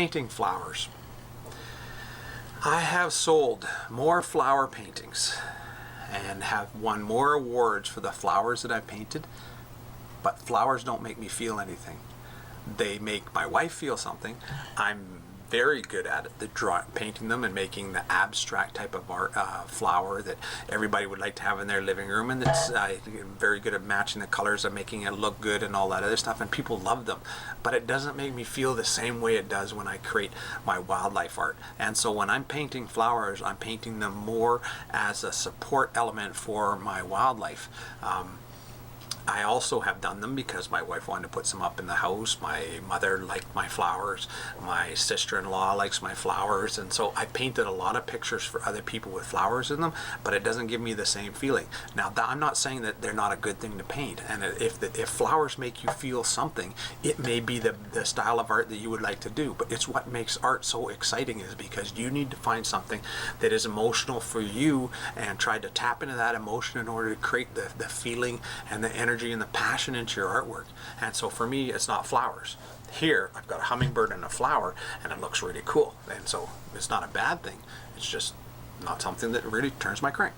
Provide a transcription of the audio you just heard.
painting flowers. I have sold more flower paintings and have won more awards for the flowers that I've painted, but flowers don't make me feel anything. They make my wife feel something. I'm very good at it, painting them and making the abstract type of art flower that everybody would like to have in their living room, and it's very good at matching the colors and making it look good and all that other stuff, and people love them. But it doesn't make me feel the same way it does when I create my wildlife art. And so when I'm painting flowers, I'm painting them more as a support element for my wildlife. I also have done them because my wife wanted to put some up in the house. My mother liked my flowers. My sister-in-law likes my flowers. And so I painted a lot of pictures for other people with flowers in them, but it doesn't give me the same feeling. Now, I'm not saying that they're not a good thing to paint. And if flowers make you feel something, it may be the style of art that you would like to do. But it's what makes art so exciting, is because you need to find something that is emotional for you and try to tap into that emotion in order to create the feeling and the energy and the passion into your artwork. And so for me, it's not flowers. Here I've got a hummingbird and a flower, and it looks really cool, and so it's not a bad thing. It's just not something that really turns my crank.